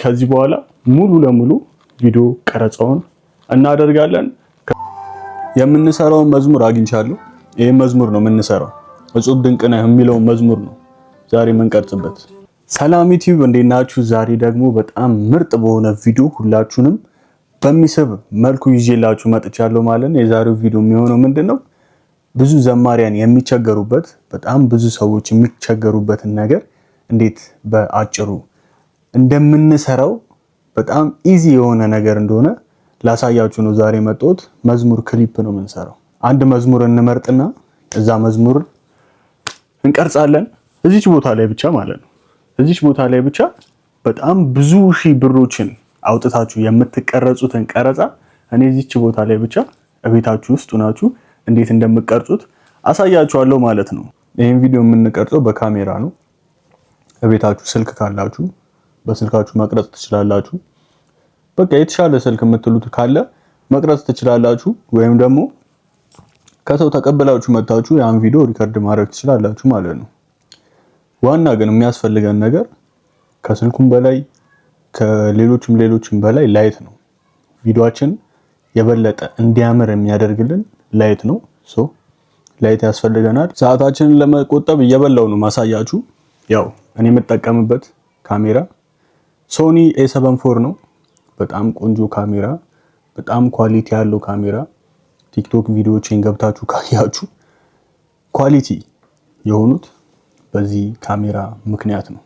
ከዚህ በኋላ ሙሉ ለሙሉ ቪዲዮ ቀረጻውን እናደርጋለን። የምንሰራው መዝሙር አግኝቻለሁ። ይሄ መዝሙር ነው የምንሰራው። እጹብ ድንቅ ነህ የሚለው መዝሙር ነው ዛሬ የምንቀርጽበት። ሰላም ዩቲዩብ እንዴት ናችሁ? ዛሬ ደግሞ በጣም ምርጥ በሆነ ቪዲዮ ሁላችሁንም በሚስብ መልኩ ይዤላችሁ መጥቻለሁ ማለት ነው። የዛሬው ቪዲዮ የሚሆነው ምንድነው? ብዙ ዘማሪያን የሚቸገሩበት በጣም ብዙ ሰዎች የሚቸገሩበትን ነገር እንዴት በአጭሩ እንደምንሰራው በጣም ኢዚ የሆነ ነገር እንደሆነ ላሳያችሁ ነው ዛሬ መጥቶት። መዝሙር ክሊፕ ነው የምንሰራው። አንድ መዝሙር እንመርጥና እዛ መዝሙር እንቀርጻለን። እዚች ቦታ ላይ ብቻ ማለት ነው። እዚች ቦታ ላይ ብቻ በጣም ብዙ ሺህ ብሮችን አውጥታችሁ የምትቀረጹትን ቀረጻ እኔ እዚች ቦታ ላይ ብቻ እቤታችሁ ውስጥ ሆናችሁ እንዴት እንደምትቀርጹት አሳያችኋለሁ ማለት ነው። ይሄን ቪዲዮ የምንቀርጸው በካሜራ ነው። እቤታችሁ ስልክ ካላችሁ በስልካችሁ መቅረጽ ትችላላችሁ። በቃ የተሻለ ስልክ የምትሉት ካለ መቅረጽ ትችላላችሁ፣ ወይም ደግሞ ከሰው ተቀበላችሁ መጣችሁ ያን ቪዲዮ ሪከርድ ማድረግ ትችላላችሁ ማለት ነው። ዋና ግን የሚያስፈልገን ነገር ከስልኩም በላይ ከሌሎችም በላይ ላይት ነው። ቪዲዮአችን የበለጠ እንዲያምር የሚያደርግልን ላይት ነው። ላይት ያስፈልገናል። ሰዓታችንን ለመቆጠብ እየበላው ነው ማሳያችሁ። ያው እኔ የምጠቀምበት ካሜራ ሶኒ A7 IV ነው። በጣም ቆንጆ ካሜራ፣ በጣም ኳሊቲ ያለው ካሜራ። ቲክቶክ ቪዲዮዎችን ገብታችሁ ካያችሁ ኳሊቲ የሆኑት በዚህ ካሜራ ምክንያት ነው።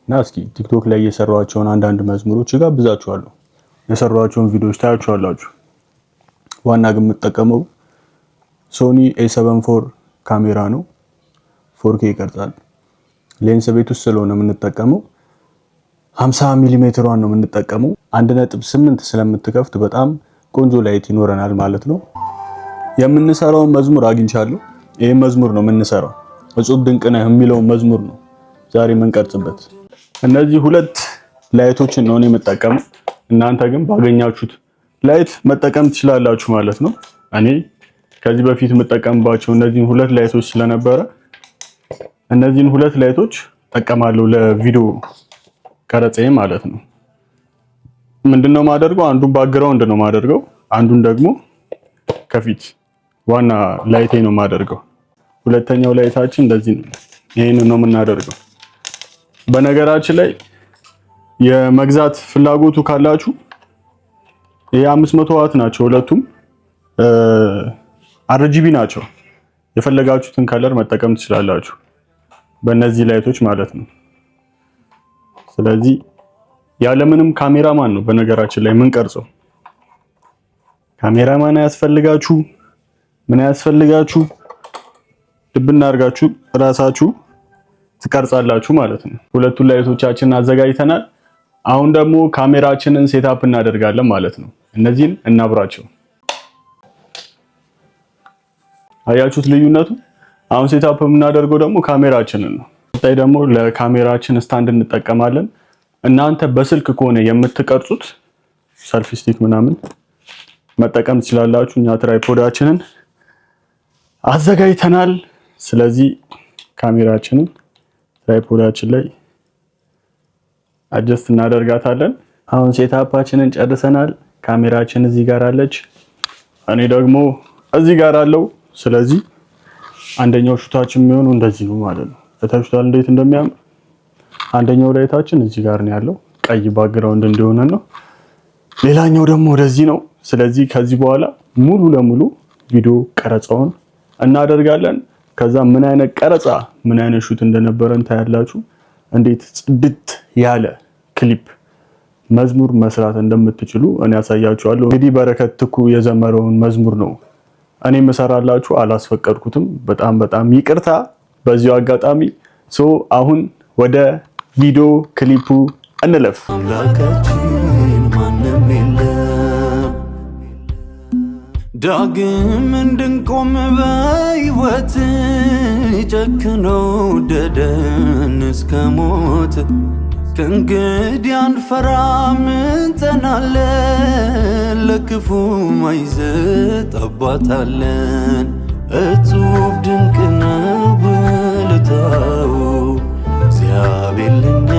እና እስኪ ቲክቶክ ላይ የሰራኋቸውን አንዳንድ መዝሙሮች ጋብዛችኋለሁ። የሰራኋቸውን ቪዲዮዎች ታያችኋላችሁ። ዋና ግን የምጠቀመው ሶኒ A7 IV ካሜራ ነው። 4K ይቀርጻል። ሌንስ ቤት ውስጥ ስለሆነ የምንጠቀመው 50 ሚሜ ነው የምንጠቀመው። 1.8 ስለምትከፍት በጣም ቆንጆ ላይት ይኖረናል ማለት ነው። የምንሰራው መዝሙር አግኝቻለሁ። ይሄ መዝሙር ነው የምንሰራው። እጹብ ድንቅ ነህ የሚለው መዝሙር ነው ዛሬ የምንቀርጽበት። እነዚህ ሁለት ላይቶችን ነው እኔ የምጠቀመው። እናንተ ግን ባገኛችሁት ላይት መጠቀም ትችላላችሁ ማለት ነው። እኔ ከዚህ በፊት የምጠቀምባቸው እነዚህን ሁለት ላይቶች ስለነበረ እነዚህን ሁለት ላይቶች ተጠቀማለሁ ለቪዲዮ ቀረጻዬ ማለት ነው። ምንድነው ማደርገው? አንዱን ባክግራውንድ ነው ማደርገው፣ አንዱን ደግሞ ከፊት ዋና ላይቴ ነው ማደርገው። ሁለተኛው ላይታችን እንደዚህ ነው። ይሄንን ነው የምናደርገው። በነገራችን ላይ የመግዛት ፍላጎቱ ካላችሁ ይሄ 500 ዋት ናቸው ሁለቱም፣ RGB ናቸው። የፈለጋችሁትን ከለር መጠቀም ትችላላችሁ በእነዚህ ላይቶች ማለት ነው። ስለዚህ ያለምንም ካሜራማን ነው በነገራችን ላይ ምን ቀርጸው። ካሜራማን ያስፈልጋችሁ ምን ያስፈልጋችሁ ልብና አድርጋችሁ ራሳችሁ ትቀርጻላችሁ ማለት ነው። ሁለቱን ላይቶቻችንን አዘጋጅተናል። አሁን ደግሞ ካሜራችንን ሴትአፕ እናደርጋለን ማለት ነው። እነዚህን እናብራቸው። አያችሁት ልዩነቱ? አሁን ሴትአፕ የምናደርገው ደግሞ ካሜራችንን ነው። ቀጣይ ደግሞ ለካሜራችን ስታንድ እንጠቀማለን። እናንተ በስልክ ከሆነ የምትቀርጹት ሰልፊ ስቲክ ምናምን መጠቀም ትችላላችሁ። እኛ ትራይፖዳችንን አዘጋጅተናል። ስለዚህ ካሜራችንን ትራይፖዳችን ላይ አጀስት እናደርጋታለን። አሁን ሴትአፓችንን ጨርሰናል። ካሜራችን እዚህ ጋር አለች፣ እኔ ደግሞ እዚህ ጋር አለው። ስለዚህ አንደኛው ሹታችን የሚሆነው እንደዚህ ነው ማለት ነው። ታችሁታል እንዴት እንደሚያምር። አንደኛው ላይታችን እዚህ ጋር ነው ያለው፣ ቀይ ባክግራውንድ እንደሆነ ነው። ሌላኛው ደግሞ ወደዚህ ነው። ስለዚህ ከዚህ በኋላ ሙሉ ለሙሉ ቪዲዮ ቀረጻውን እናደርጋለን። ከዛ ምን አይነት ቀረጻ ምን አይነት ሹት እንደነበረን ታያላችሁ። እንዴት ጽድት ያለ ክሊፕ መዝሙር መስራት እንደምትችሉ እኔ ያሳያችኋለሁ። እንግዲህ በረከት ትኩ የዘመረውን መዝሙር ነው እኔ መሰራላችሁ፣ አላስፈቀድኩትም። በጣም ይቅርታ በዚሁ አጋጣሚ። አሁን ወደ ቪዲዮ ክሊፑ እንለፍ። አምላካችን ማንም የለም ዳግም እንድንቆም በሕይወት ጨክኖ ወደደን እስከ ሞት። ከእንግዲህ አንፈራም እንጸናለን፣ ለክፉ ማይዘጥ አባት አለን። እጹብ ድንቅ ነው ውለታው እግዚአብሔር ለኛ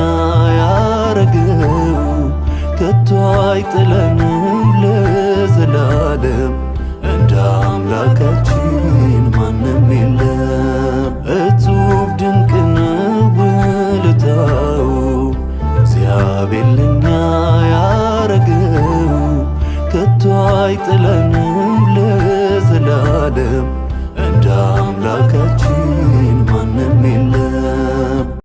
ያረገው አይጥለንም ለዘላለም እንደ አምላካችን ማንም የለም። እጹብ ድንቅ ነው ውለታው እግዚአብሔር ለኛ ያረገው። ከቶ አይጥለንም ለዘላለም እንደ አምላካችን ማንም የለም።